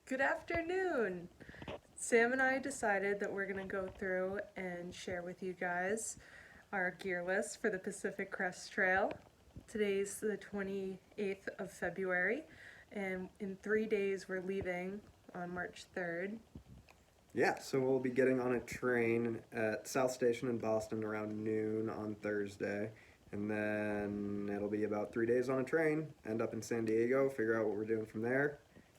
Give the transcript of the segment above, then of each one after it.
Good afternoon. Sam and I decided that we're going to go through and share with you guys our gear list for the Pacific Crest Trail. Today's the 28th of February, and in 3 days we're leaving on March 3rd. Yeah, so we'll be getting on a train at South Station in Boston around noon on Thursday. And then it'll be about 3 days on a train, end up in San Diego, figure out what we're doing from there,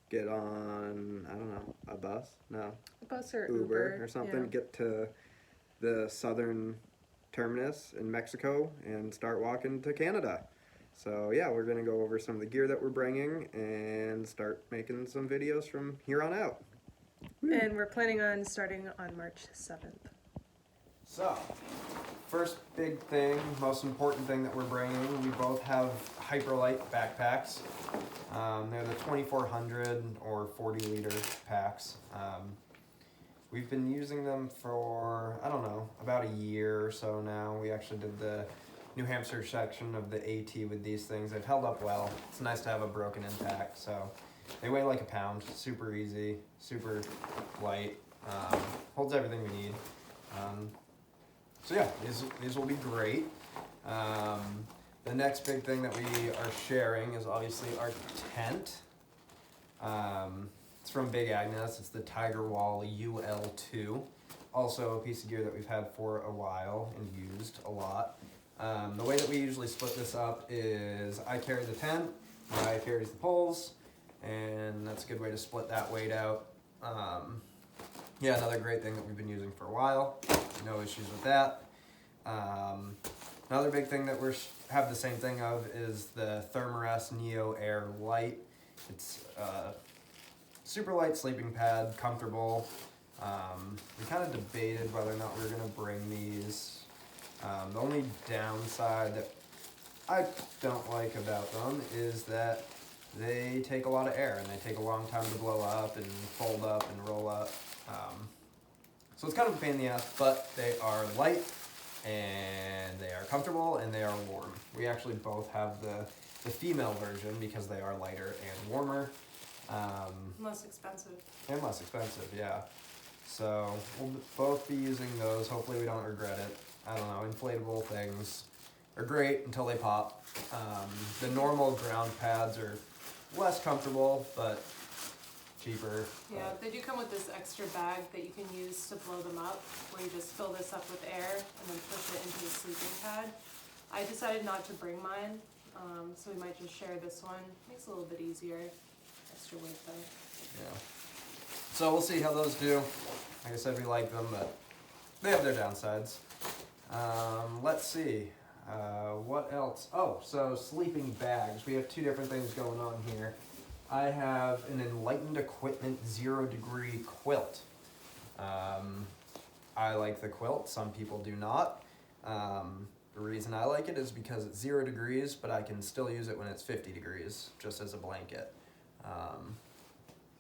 get on, I don't know, a bus? No, A bus or Uber Uber, or something, yeah. get to the southern terminus in Mexico and start walking to Canada. So yeah, we're gonna go over some of the gear that we're bringing and start making some videos from here on out. And we're planning on starting on March 7th. So, first big thing, most important thing that we're bringing, we both have Hyperlight backpacks. They're the 2400 or 40-liter packs. We've been using them for, I don't know, about a year or so now. We actually did the New Hampshire section of the AT with these things. They've held up well. It's nice to have a broken in pack. So they weigh like a pound, super easy, super light, holds everything we need. So yeah, these will be great. The next big thing that we are sharing is obviously our tent. It's from Big Agnes. It's the Tiger Wall UL2. Also a piece of gear that we've had for a while and used a lot. The way that we usually split this up is I carry the tent, Mariah carries the poles, and that's a good way to split that weight out. Yeah, another great thing that we've been using for a while. No issues with that. Another big thing that we have the same thing of is the Thermarest Neo Air Light. It's super light sleeping pad, comfortable. We kind of debated whether or not we were going to bring these. The only downside that I don't like about them is that they take a lot of air and they take a long time to blow up and fold up and roll up. So it's kind of a pain in the ass, but they are light and they are comfortable and they are warm. We actually both have the female version because they are lighter and warmer. Less expensive. And less expensive, yeah. So we'll both be using those. Hopefully we don't regret it. I don't know, inflatable things are great until they pop. The normal ground pads are less comfortable, but cheaper. Yeah, they do come with this extra bag that you can use to blow them up, where you just fill this up with air and then push it into the sleeping pad. I decided not to bring mine, so we might just share this one. Makes it a little bit easier. Extra weight though. Yeah. So we'll see how those do. Like I said, we like them, but they have their downsides. Let's see. What else? Oh, so sleeping bags. We have two different things going on here. I have an Enlightened Equipment 0-degree quilt. I like the quilt. Some people do not. The reason I like it is because it's 0 degrees, but I can still use it when it's 50 degrees, just as a blanket.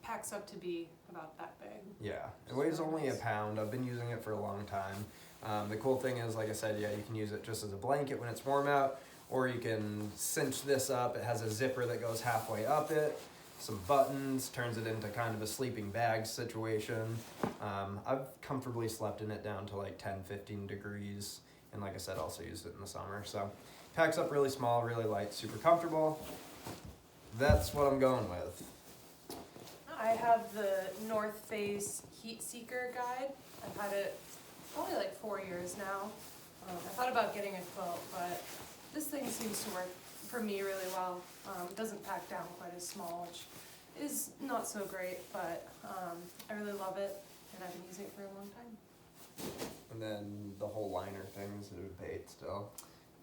Packs up to be about that big. Yeah, it weighs only a pound. I've been using it for a long time. The cool thing is, like I said, yeah, you can use it just as a blanket when it's warm out, or you can cinch this up. It has a zipper that goes halfway up it, some buttons, turns it into kind of a sleeping bag situation. I've comfortably slept in it down to like 10, 15 degrees, and like I said, also used it in the summer. So packs up really small, really light, super comfortable. That's what I'm going with. I have the North Face Heat Seeker guide. I've had it probably like 4 years now. I thought about getting a quilt, but this thing seems to work for me really well. It doesn't pack down quite as small, which is not so great, but I really love it, and I've been using it for a long time. And then the whole liner thing is a debate still.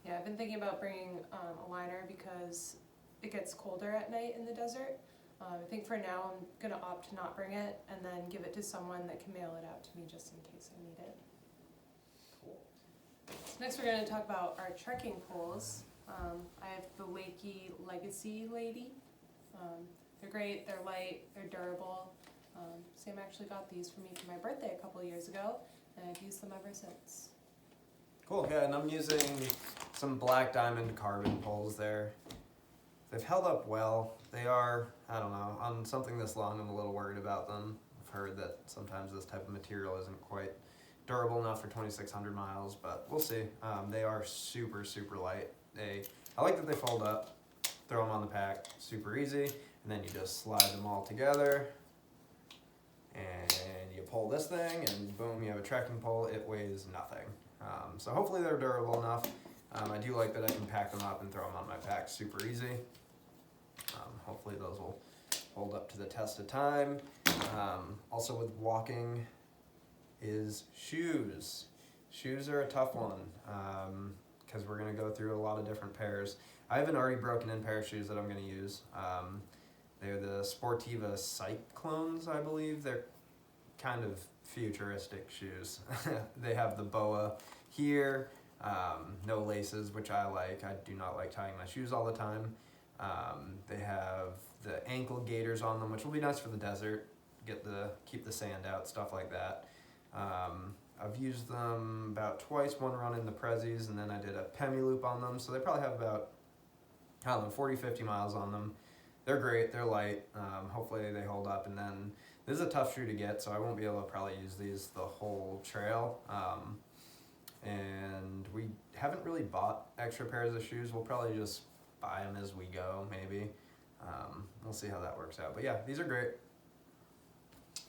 Yeah, I've been thinking about bringing a liner because it gets colder at night in the desert. I think for now I'm going to opt to not bring it and then give it to someone that can mail it out to me just in case I need it. Cool. So next we're going to talk about our trekking poles. I have the Wakey Legacy Lady. They're great, they're light, they're durable. Sam actually got these for me for my birthday a couple of years ago, and I've used them ever since. Cool, yeah, and I'm using some Black Diamond carbon poles there. they've held up well. They are, I don't know, on something this long, I'm a little worried about them. I've heard that sometimes this type of material isn't quite durable enough for 2,600 miles, but we'll see. They are super, super light. I like that they fold up, throw them on the pack, super easy, and then you just slide them all together, and you pull this thing, and boom, you have a trekking pole. It weighs nothing. So hopefully they're durable enough. I do like that I can pack them up and throw them on my pack super easy. Hopefully those will hold up to the test of time. Also with walking is shoes. Shoes are a tough one because we're going to go through a lot of different pairs. I have an already broken in pair of shoes that I'm going to use. They're the Sportiva Cyclones, I believe. They're kind of futuristic shoes. They have the boa here, no laces, which I like. I do not like tying my shoes all the time. They have the ankle gaiters on them, which will be nice for the desert. Keep the sand out, stuff like that. I've used them about twice, one run in the Prezzies, and then I did a Pemi loop on them. So they probably have about, 40, 50 miles on them. They're great, they're light. Hopefully they hold up. And then this is a tough shoe to get, so I won't be able to probably use these the whole trail. And we haven't really bought extra pairs of shoes. We'll probably just buy them as we go, maybe. We'll see how that works out. But yeah, these are great.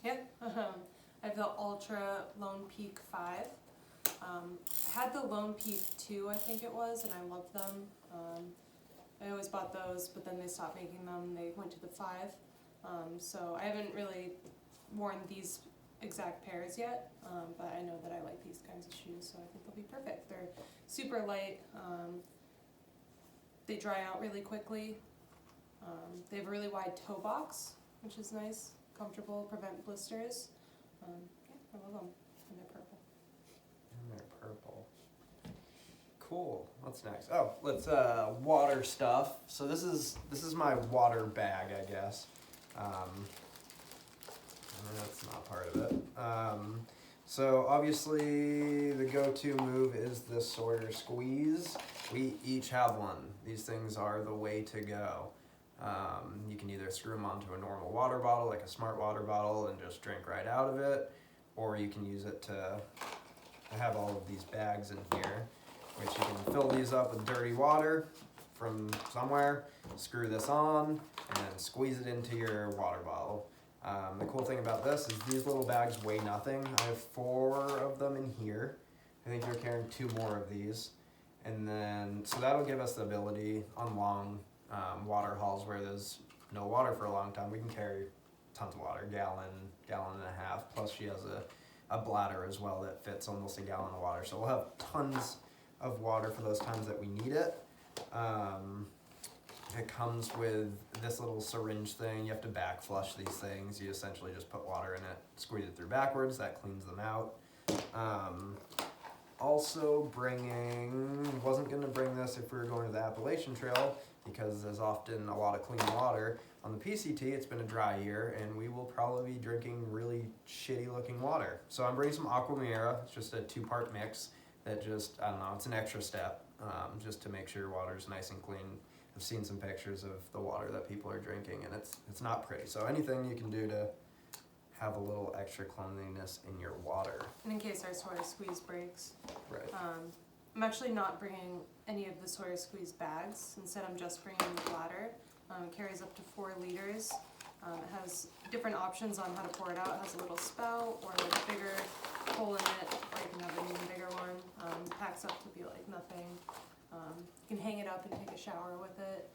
Yeah, I have the Ultra Lone Peak 5. I had the Lone Peak 2, I think it was, and I loved them. I always bought those, but then they stopped making them. They went to the 5. So I haven't really worn these exact pairs yet, but I know that I like these kinds of shoes, so I think they'll be perfect. They're super light. They dry out really quickly. They have a really wide toe box, which is nice, comfortable, prevent blisters. Yeah, I love them, and they're purple. And they're purple. Cool. What's next? Oh, let's water stuff. So this is my water bag, I guess. That's not part of it. So obviously the go-to move is the Sawyer Squeeze. We each have one. These things are the way to go. You can either screw them onto a normal water bottle, like a smart water bottle, and just drink right out of it, or you can use it to, I have all of these bags in here, which you can fill these up with dirty water from somewhere, screw this on, and then squeeze it into your water bottle. The cool thing about this is these little bags weigh nothing. I have 4 of them in here. I think you're carrying 2 more of these. And then, so that'll give us the ability on long water hauls where there's no water for a long time. We can carry tons of water, gallon and a half. Plus she has a bladder as well that fits almost a gallon of water. So we'll have tons of water for those times that we need it. It comes with this little syringe thing. You have to back flush these things. You essentially just put water in it, squeeze it through backwards. That cleans them out. Also wasn't going to bring this if we were going to the Appalachian Trail because there's often a lot of clean water. On the PCT, it's been a dry year, and we will probably be drinking really shitty looking water. So I'm bringing some Aqua Miera. It's just a 2-part mix that just, I don't know, it's an extra step just to make sure water's nice and clean. I've seen some pictures of the water that people are drinking, and it's not pretty. So anything you can do to have a little extra cleanliness in your water. And in case our Sawyer Squeeze breaks. Right. I'm actually not bringing any of the Sawyer Squeeze bags. Instead, I'm just bringing the bladder. It carries up to 4 liters. It has different options on how to pour it out. It has a little spout or like a bigger hole in it, or you can have an even bigger one. It packs up to be like nothing. You can hang it up and take a shower with it.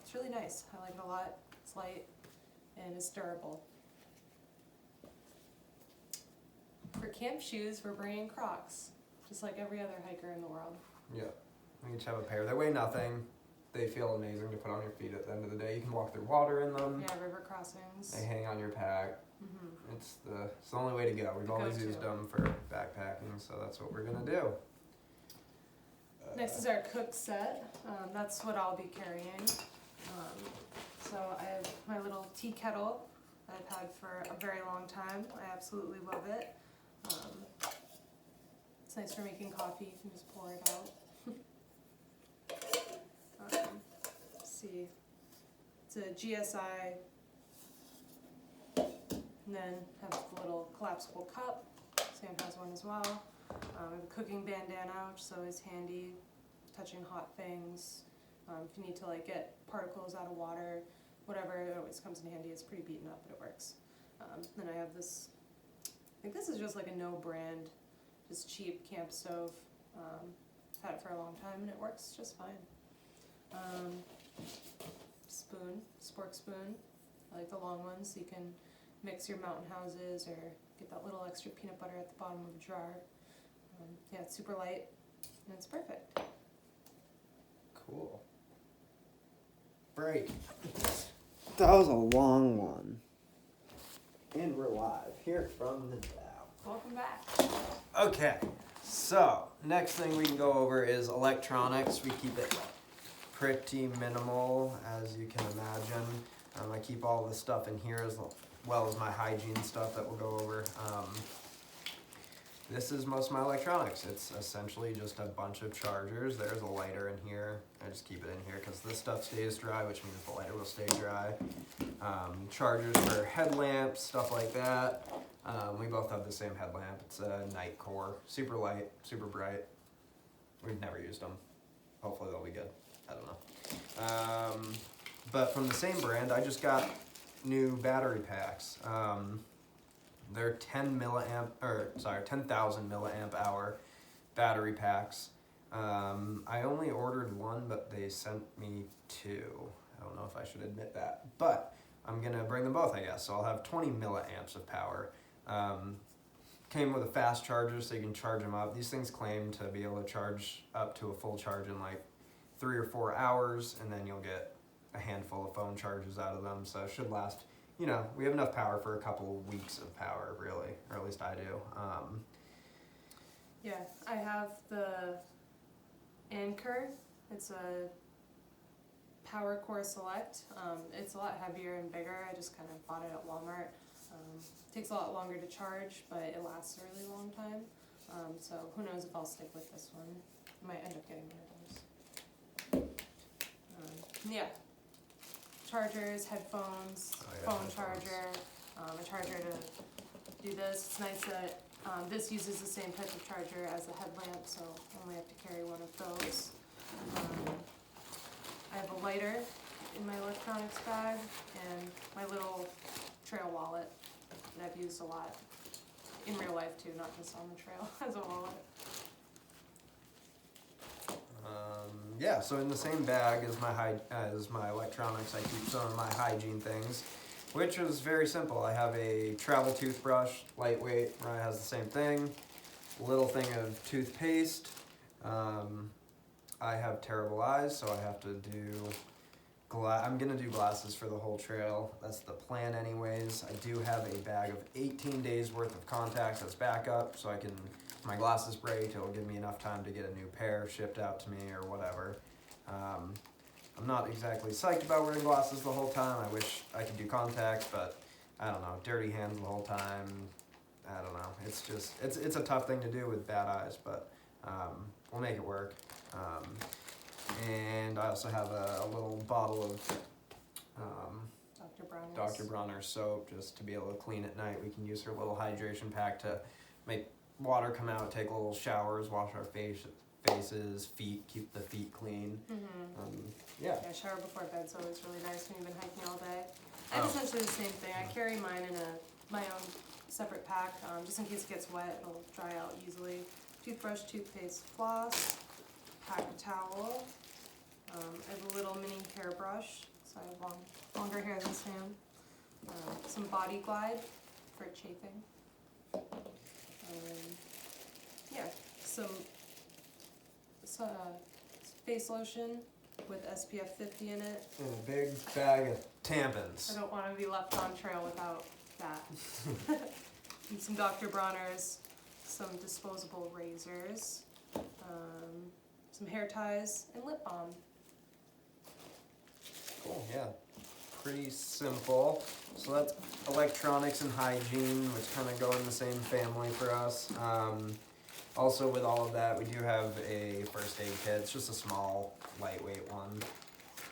It's really nice. I like it a lot. It's light and it's durable. For camp shoes, we're bringing Crocs, just like every other hiker in the world. Yeah, we each have a pair. They weigh nothing. They feel amazing to put on your feet at the end of the day. You can walk through water in them. Yeah, river crossings. They hang on your pack. Mm-hmm. It's the only way to go. We've always used them for backpacking, so that's what we're gonna do. Next is our cook set. That's what I'll be carrying. So I have my little tea kettle that I've had for a very long time. I absolutely love it. It's nice for making coffee. You can just pour it out. see, it's a GSI, and then have the little collapsible cup. Sam has one as well. I have a cooking bandana, which is always handy, touching hot things. If you need to like get particles out of water, whatever, it always comes in handy. It's pretty beaten up, but it works. Then I have this, I think this is just like a no brand, just cheap camp stove. Had it for a long time and it works just fine. Spoon, spork spoon. I like the long ones so you can mix your mountain houses or get that little extra peanut butter at the bottom of a jar. Yeah, it's super light and it's perfect. Cool. Break. That was a long one. And we're live here from the Dow. Welcome back. Okay, so next thing we can go over is electronics. We keep it pretty minimal, as you can imagine. I keep all the stuff in here as well as my hygiene stuff that we'll go over. This is most of my electronics. It's essentially just a bunch of chargers. There's a lighter in here. I just keep it in here because this stuff stays dry, which means the lighter will stay dry. Chargers for headlamps, stuff like that. We both have the same headlamp. It's a night core, super light, super bright. We've never used them. Hopefully they'll be good. I don't know. But from the same brand, I just got new battery packs. They're 10,000 milliamp hour battery packs. I only ordered one, but they sent me two. I don't know if I should admit that, but I'm gonna bring them both, I guess. So I'll have 20 milliamps of power. Came with a fast charger, so you can charge them up. These things claim to be able to charge up to a full charge in like 3 or 4 hours, and then you'll get a handful of phone charges out of them. So it should last. You know, we have enough power for a couple weeks of power, really, or at least I do. Yeah, I have the Anchor. It's a Power Core Select. It's a lot heavier and bigger. I just kind of bought it at Walmart. Takes a lot longer to charge, but it lasts a really long time. So who knows if I'll stick with this one. I might end up getting one of those. Yeah. Chargers, headphones, phone charger, a charger to do this. It's nice that this uses the same type of charger as the headlamp, so I only have to carry one of those. I have a lighter in my electronics bag and my little trail wallet that I've used a lot in real life too, not just on the trail as a wallet. Yeah, so in the same bag as my electronics, I keep some of my hygiene things, which is very simple. I have a travel toothbrush, lightweight, Mariah has the same thing, a little thing of toothpaste. I have terrible eyes, so I have to do I'm gonna do glasses for the whole trail. That's the plan anyways. I do have a bag of 18 days worth of contacts as backup, so I can, if my glasses break, it'll give me enough time to get a new pair shipped out to me or whatever. I'm not exactly psyched about wearing glasses the whole time. I wish I could do contacts, but I don't know, dirty hands the whole time. I don't know. It's just, it's a tough thing to do with bad eyes, but we'll make it work. And I also have a little bottle of Dr. Bronner's soap just to be able to clean at night. We can use her little hydration pack to make water come out, take little showers, wash our faces, feet, keep the feet clean. Yeah, shower before bed's always really nice when you've been hiking all day. I have essentially the same thing. I carry mine in my own separate pack, just in case it gets wet, it'll dry out easily. Toothbrush, toothpaste, floss, paper towel. I have a little mini hairbrush, so I have longer hair than Sam. Some body glide for chafing. Yeah, some face lotion with SPF 50 in it. And a big bag of tampons. I don't want to be left on trail without that. And some Dr. Bronner's, some disposable razors, some hair ties, and lip balm. Cool, yeah. Pretty simple. So that's electronics and hygiene, which kind of go in the same family for us. Also with all of that, we do have a first aid kit. It's just a small, lightweight one.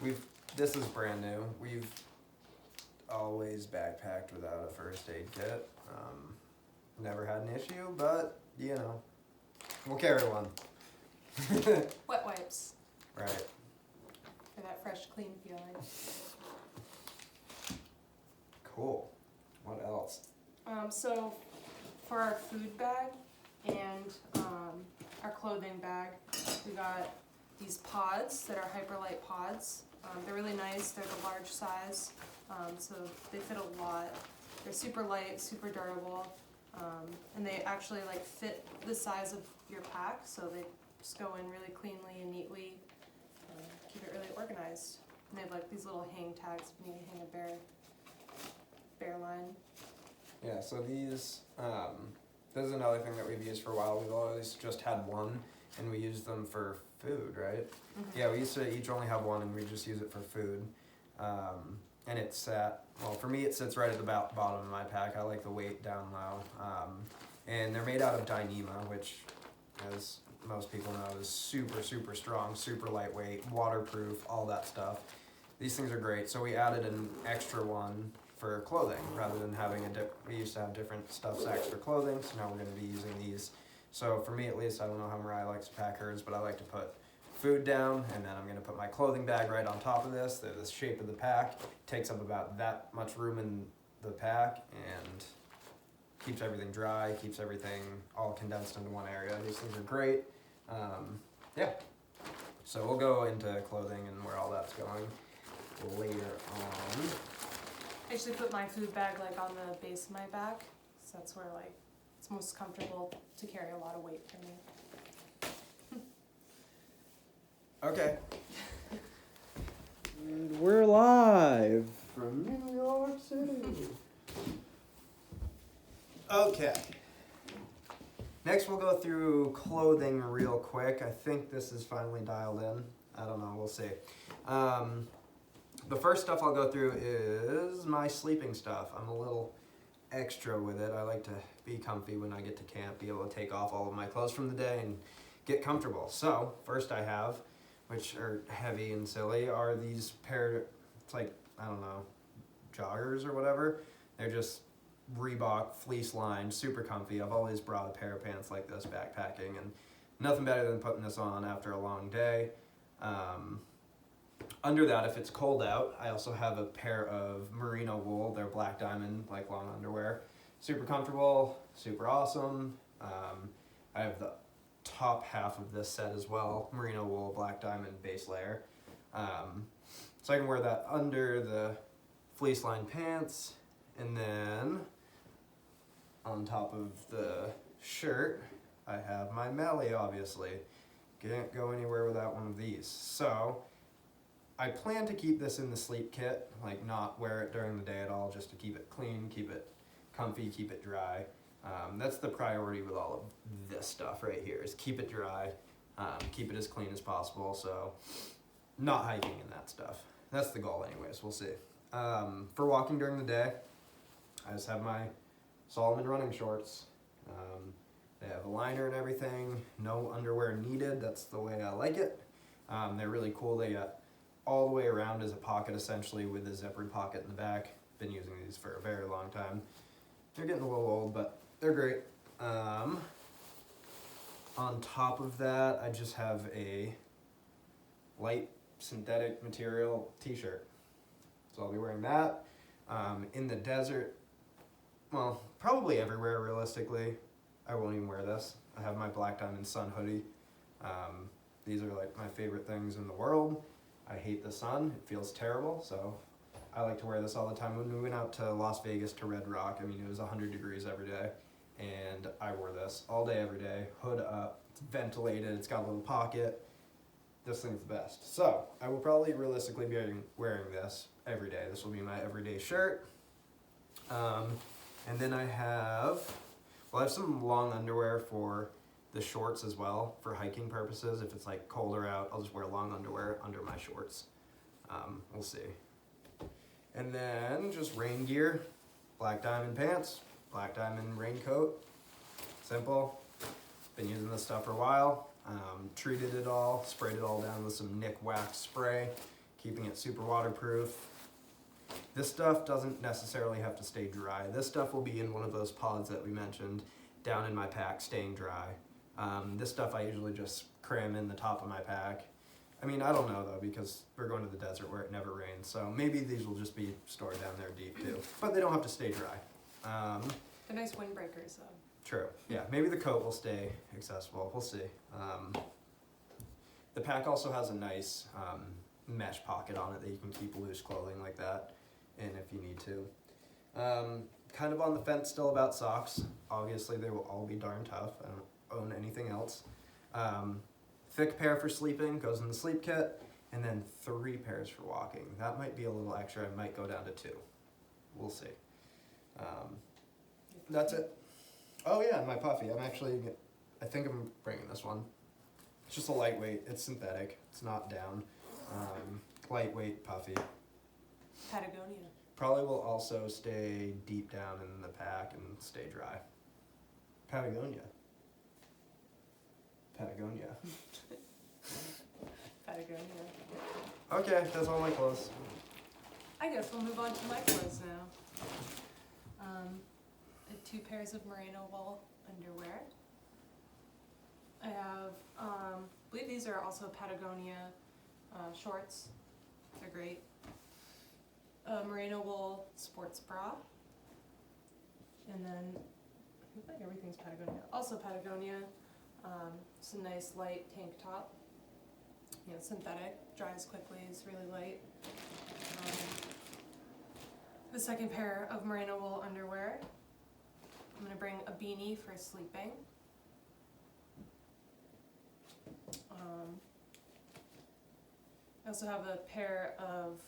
We've this is brand new. We've always backpacked without a first aid kit. Never had an issue, but you know, we'll carry one. Wet wipes Right. for that fresh, clean feeling. Cool. What else? So for our food bag and our clothing bag, we got these pods that are hyperlight pods. They're really nice. They're the large size, so they fit a lot. They're super light, super durable, and they actually like fit the size of your pack, so they just go in really cleanly and neatly. Keep it really organized. And they have like these little hang tags if you need to hang a bear line. Yeah, so these, this is another thing that we've used for a while. We've always just had one, and we use them for food, right? Mm-hmm. Yeah, we used to each only have one, and we just use it for food. And it sat, well, for me, it sits right at the bottom of my pack. I like the weight down low. And they're made out of Dyneema, which, as most people know, is super, super strong, super lightweight, waterproof, all that stuff. These things are great. So we added an extra one for clothing rather than having we used to have different stuff sacks for clothing, so now we're going to be using these. So for me at least, I don't know how Mariah likes to pack hers, but I like to put food down, and then I'm going to put my clothing bag right on top of this. They're the shape of the pack, takes up about that much room in the pack, and keeps everything dry, keeps everything all condensed into one area. These things are great. Yeah, so we'll go into clothing and where all that's going later on. I actually put my food bag like on the base of my back, so that's where like it's most comfortable to carry a lot of weight for me. Okay. And we're live from New York City. Okay. Next we'll go through clothing real quick. I think this is finally dialed in. I don't know, we'll see. The first stuff I'll go through is my sleeping stuff. I'm a little extra with it. I like to be comfy when I get to camp, be able to take off all of my clothes from the day and get comfortable. So, first I have, which are heavy and silly, are these it's like, I don't know, joggers or whatever. They're just Reebok fleece lined, super comfy. I've always brought a pair of pants like this backpacking, and nothing better than putting this on after a long day. Under that, if it's cold out, I also have a pair of merino wool. They're black diamond, like long underwear. Super comfortable, super awesome. I have the top half of this set as well, merino wool, black diamond base layer. So I can wear that under the fleece lined pants, and then on top of the shirt, I have my Melly, obviously. Can't go anywhere without one of these. So I plan to keep this in the sleep kit, like not wear it during the day at all, just to keep it clean, keep it comfy, keep it dry. That's the priority with all of this stuff right here, is keep it dry, keep it as clean as possible, so not hiking and that stuff. That's the goal anyways, we'll see. For walking during the day, I just have my Solomon running shorts. They have a liner and everything, no underwear needed, that's the way I like it. They're really cool. They got all the way around as a pocket essentially with a zippered pocket in the back. Been using these for a very long time. They're getting a little old, but they're great. On top of that, I just have a light synthetic material t-shirt. So I'll be wearing that. In the desert, well, probably everywhere realistically, I won't even wear this. I have my black diamond sun hoodie. These are like my favorite things in the world. I hate the sun, it feels terrible, so I like to wear this all the time. When we went out to Las Vegas to Red Rock, I mean, it was 100 degrees every day, and I wore this all day, every day, hood up, it's ventilated, it's got a little pocket. This thing's the best. So, I will probably realistically be wearing this every day. This will be my everyday shirt. And then I have some long underwear for the shorts as well, for hiking purposes. If it's like colder out, I'll just wear long underwear under my shorts. We'll see. And then just rain gear, black diamond pants, black diamond raincoat. Simple. Been using this stuff for a while. Treated it all, sprayed it all down with some Nick wax spray. keeping it super waterproof. This stuff doesn't necessarily have to stay dry. This stuff will be in one of those pods that we mentioned down in my pack, staying dry. This stuff I usually just cram in the top of my pack. I mean, I don't know though, because we're going to the desert where it never rains, so maybe these will just be stored down there deep too. But they don't have to stay dry. They're nice windbreakers though. True. Yeah, maybe the coat will stay accessible. We'll see. The pack also has a nice mesh pocket on it that you can keep loose clothing like that in if you need to. Kind of on the fence still about socks. Obviously, they will all be darn tough. I don't own anything else. Thick pair for sleeping goes in the sleep kit, and then 3 pairs for walking. That might be a little extra. I might go down to 2. We'll see. That's it. Oh yeah, and my puffy. I think I'm bringing this one. It's just a lightweight. It's synthetic. It's not down. Lightweight puffy. Patagonia. Probably will also stay deep down in the pack and stay dry. Patagonia. Patagonia. Patagonia. Okay, that's all my clothes. I guess we'll move on to my clothes now. I have 2 pairs of merino wool underwear. I have, I believe these are also Patagonia shorts. They're great. Merino wool sports bra. And then, I think like everything's Patagonia. Also Patagonia. It's a nice light tank top. You know, synthetic, dries quickly, it's really light. The second pair of merino wool underwear. I'm gonna bring a beanie for sleeping. I also have a pair of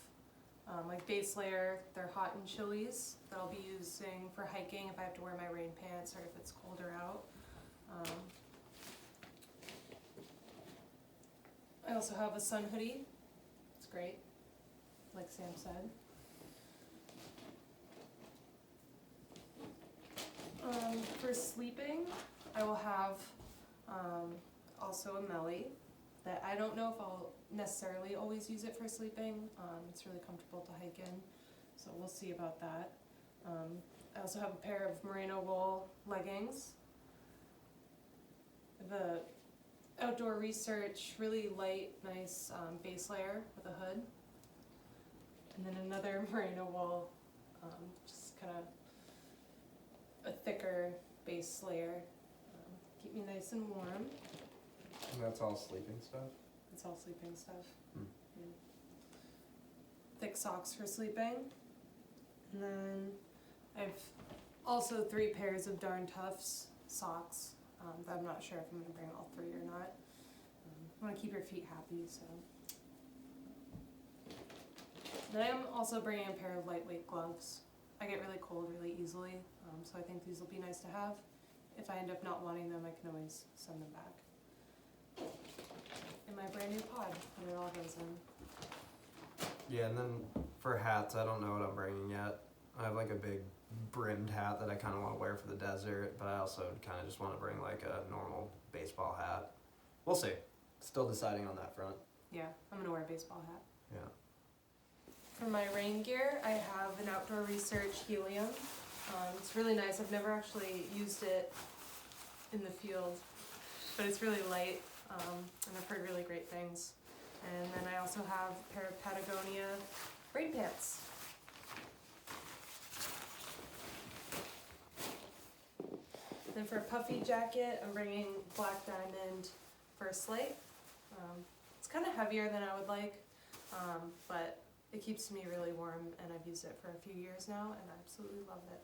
like base layer, they're hot and chillies that I'll be using for hiking if I have to wear my rain pants or if it's colder out. I also have a sun hoodie. It's great, like Sam said. For sleeping, I will have also a melly that I don't know if I'll necessarily always use it for sleeping. It's really comfortable to hike in, so we'll see about that. I also have a pair of merino wool leggings. The Outdoor Research, really light, nice base layer with a hood. And then another merino wool, just kind of a thicker base layer. Keep me nice and warm. And that's all sleeping stuff? It's all sleeping stuff. Hmm. Yeah. Thick socks for sleeping. And then I have also 3 pairs of Darn Toughs socks. That I'm not sure if I'm going to bring all 3 or not. I want to keep your feet happy, so. Then I'm also bringing a pair of lightweight gloves. I get really cold really easily, so I think these will be nice to have. If I end up not wanting them, I can always send them back. In my brand new pod, that it all goes in. Yeah, and then for hats, I don't know what I'm bringing yet. I have like a big brimmed hat that I kind of want to wear for the desert, but I also kind of just want to bring like a normal baseball hat. We'll see. Still deciding on that front. Yeah, I'm gonna wear a baseball hat. Yeah. For my rain gear, I have an Outdoor Research Helium. It's really nice. I've never actually used it in the field, but it's really light, and I've heard really great things. And then I also have a pair of Patagonia rain pants. Then for a puffy jacket, I'm bringing Black Diamond First Light. It's kind of heavier than I would like, but it keeps me really warm, and I've used it for a few years now, and I absolutely love it.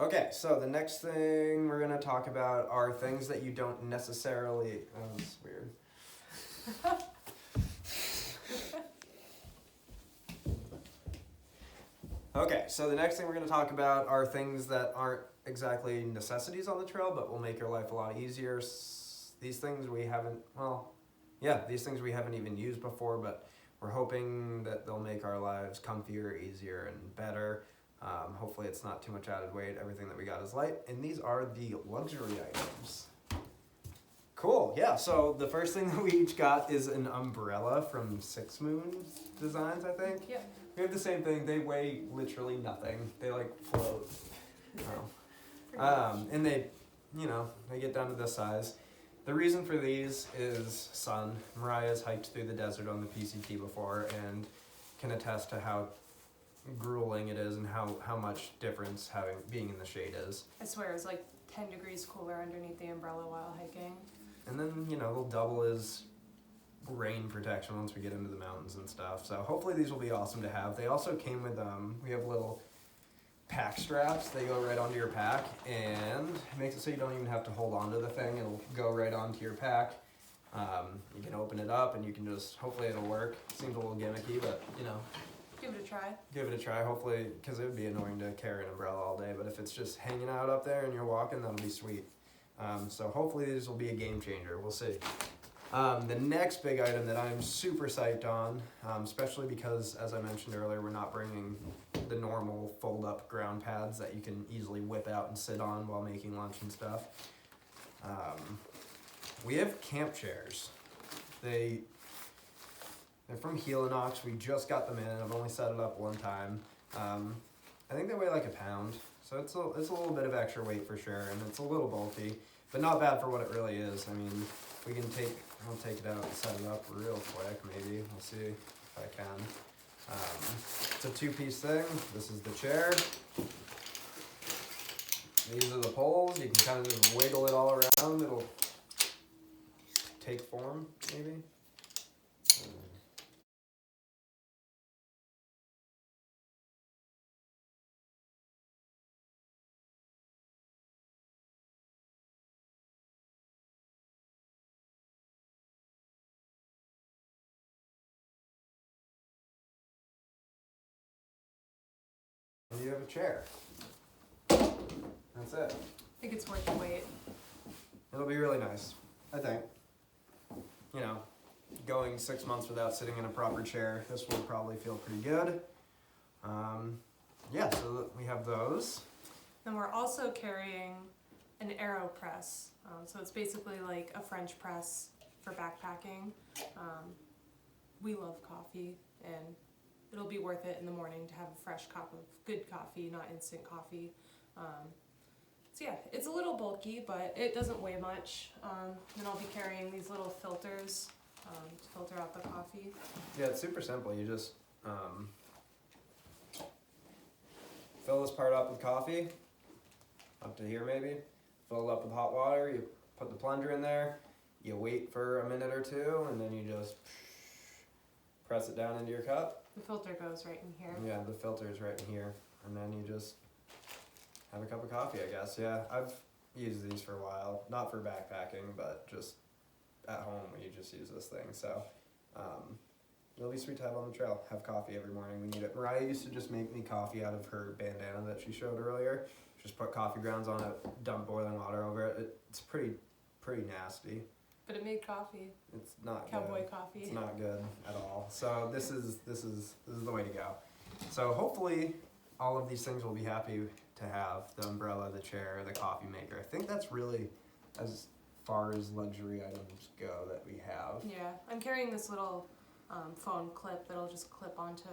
Okay, so the next thing we're going to talk about are things that you don't necessarily... Oh, that's weird. Okay, so the next thing we're going to talk about are things that aren't exactly necessities on the trail, but will make your life a lot easier. These things we haven't, well, yeah, these things we haven't even used before, but we're hoping that they'll make our lives comfier, easier, and better. Hopefully it's not too much added weight. Everything that we got is light. And these are the luxury items. Cool, yeah, so the first thing that we each got is an umbrella from Six Moon Designs, I think. Yep. We have the same thing. They weigh literally nothing. They like float. And they, they get down to this size. The reason for these is sun. Mariah's hiked through the desert on the PCT before and can attest to how grueling it is and how much difference being in the shade is. I swear, it's like 10 degrees cooler underneath the umbrella while hiking. And then, they'll double as rain protection once we get into the mountains and stuff. So hopefully these will be awesome to have. They also came with, we have little pack straps. They go right onto your pack and it makes it so you don't even have to hold onto the thing. It'll go right onto your pack. You can open it up and you can just, hopefully it'll work. Seems a little gimmicky, but Give it a try. give it a try, hopefully, because it would be annoying to carry an umbrella all day, but if it's just hanging out up there and you're walking, that'll be sweet. So hopefully these will be a game changer. We'll see. The next big item that I'm super psyched on, especially because, as I mentioned earlier, we're not bringing the normal fold-up ground pads that you can easily whip out and sit on while making lunch and stuff. We have camp chairs. They're from Helinox. We just got them in. I've only set it up one time. I think they weigh like a pound, so it's a little bit of extra weight for sure, and it's a little bulky, but not bad for what it really is. I mean, I'll take it out and set it up real quick, maybe. We'll see if I can. It's a two-piece thing. This is the chair. These are the poles. You can kind of just wiggle it all around. It'll take form, maybe. And you have a chair. That's it. I think it's worth the wait. It'll be really nice, I think. Going 6 months without sitting in a proper chair, this will probably feel pretty good. So we have those. And we're also carrying an AeroPress. So it's basically like a French press for backpacking. We love coffee, and it'll be worth it in the morning to have a fresh cup of good coffee, not instant coffee. It's a little bulky, but it doesn't weigh much. And I'll be carrying these little filters to filter out the coffee. Yeah, it's super simple. You just fill this part up with coffee, up to here maybe. Fill it up with hot water. You put the plunger in there. You wait for a minute or two, and then you just press it down into your cup. The filter goes right in here. Yeah, the filter is right in here, and then you just have a cup of coffee, I guess. Yeah, I've used these for a while. Not for backpacking, but just at home you just use this thing. So it'll be sweet to have on the trail. Have coffee every morning. We need it. Mariah used to just make me coffee out of her bandana that she showed earlier. Just put coffee grounds on it, dump boiling water over it. It's pretty nasty. But it made coffee. It's not Cowboy good. coffee. It's not good at all. So this is the way to go. So hopefully all of these things will be happy to have: the umbrella, the chair, the coffee maker. I think that's really as far as luxury items go that we have. Yeah, I'm carrying this little phone clip that'll just clip onto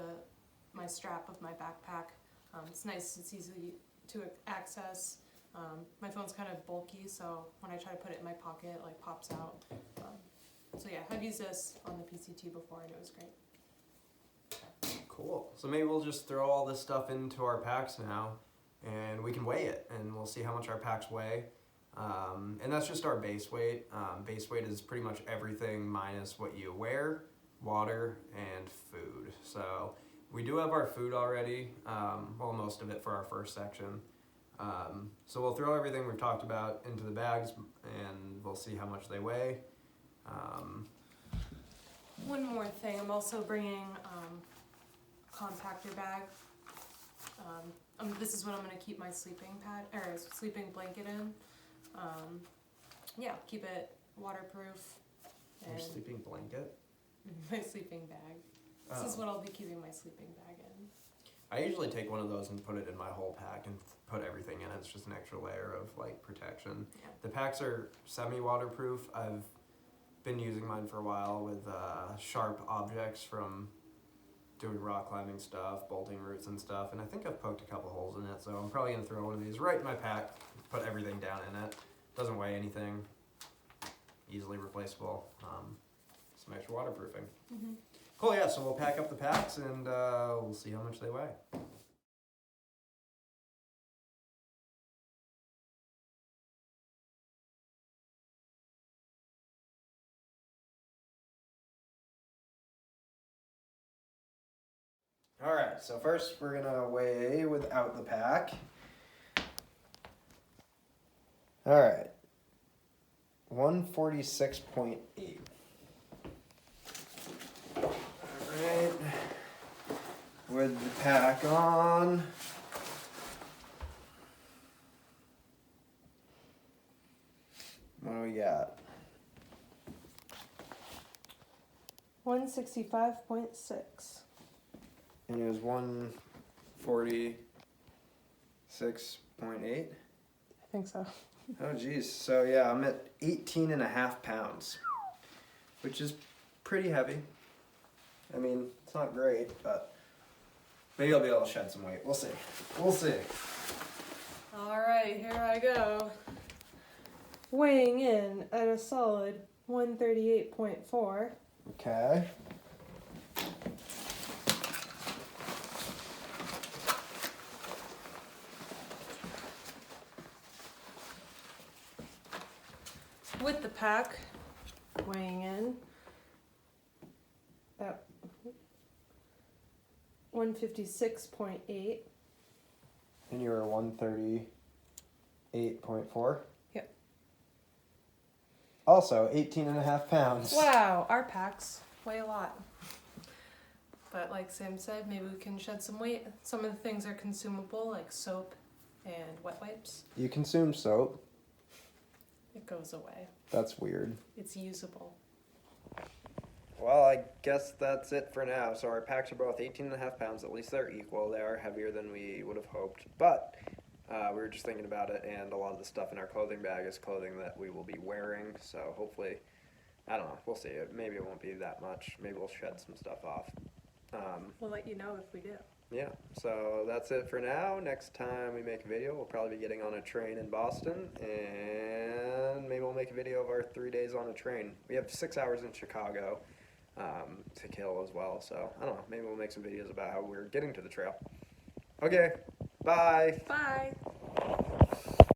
my strap of my backpack. It's nice, it's easy to access. My phone's kind of bulky, so when I try to put it in my pocket, it like pops out. I've used this on the PCT before and it was great. Cool. So maybe we'll just throw all this stuff into our packs now, and we can weigh it, and we'll see how much our packs weigh. And that's just our base weight. Base weight is pretty much everything minus what you wear, water, and food. So we do have our food already, most of it for our first section. So we'll throw everything we've talked about into the bags, and we'll see how much they weigh. One more thing, I'm also bringing a compactor bag. This is what I'm going to keep my sleeping blanket in. Keep it waterproof. Your sleeping blanket? My sleeping bag. This is what I'll be keeping my sleeping bag in. I usually take one of those and put it in my whole pack and put everything in it. It's just an extra layer of like protection. Yeah. The packs are semi-waterproof. I've been using mine for a while with sharp objects from doing rock climbing stuff, bolting routes and stuff, and I think I've poked a couple holes in it, so I'm probably gonna throw one of these right in my pack, put everything down in it. Doesn't weigh anything, easily replaceable, some extra waterproofing. Mm-hmm. Cool, yeah, so we'll pack up the packs and we'll see how much they weigh. Alright, so first we're gonna weigh without the pack. Alright, 146.8. Alright, with the pack on. What do we got? 165.6. And it was 146.8. I think so. Oh geez, so yeah, I'm at 18.5 pounds, which is pretty heavy. I mean, it's not great, but maybe I'll be able to shed some weight. We'll see. We'll see. Alright, here I go. Weighing in at a solid 138.4. Okay. With the pack, weighing in at 156.8. And you were 138.4? Yep. Also, 18.5 pounds. Wow, our packs weigh a lot. But like Sam said, maybe we can shed some weight. Some of the things are consumable, like soap and wet wipes. You consume soap. It goes away. That's weird. It's usable. Well, I guess that's it for now. So our packs are both 18.5 pounds. At least they're equal. They are heavier than we would have hoped. But we were just thinking about it, and a lot of the stuff in our clothing bag is clothing that we will be wearing. So hopefully, I don't know. We'll see. Maybe it won't be that much. Maybe we'll shed some stuff off. We'll let you know if we do. Yeah, so that's it for now. Next time we make a video, we'll probably be getting on a train in Boston, and maybe we'll make a video of our 3 days on a train. We have 6 hours in Chicago to kill as well, so I don't know, maybe we'll make some videos about how we're getting to the trail. Okay, bye! Bye!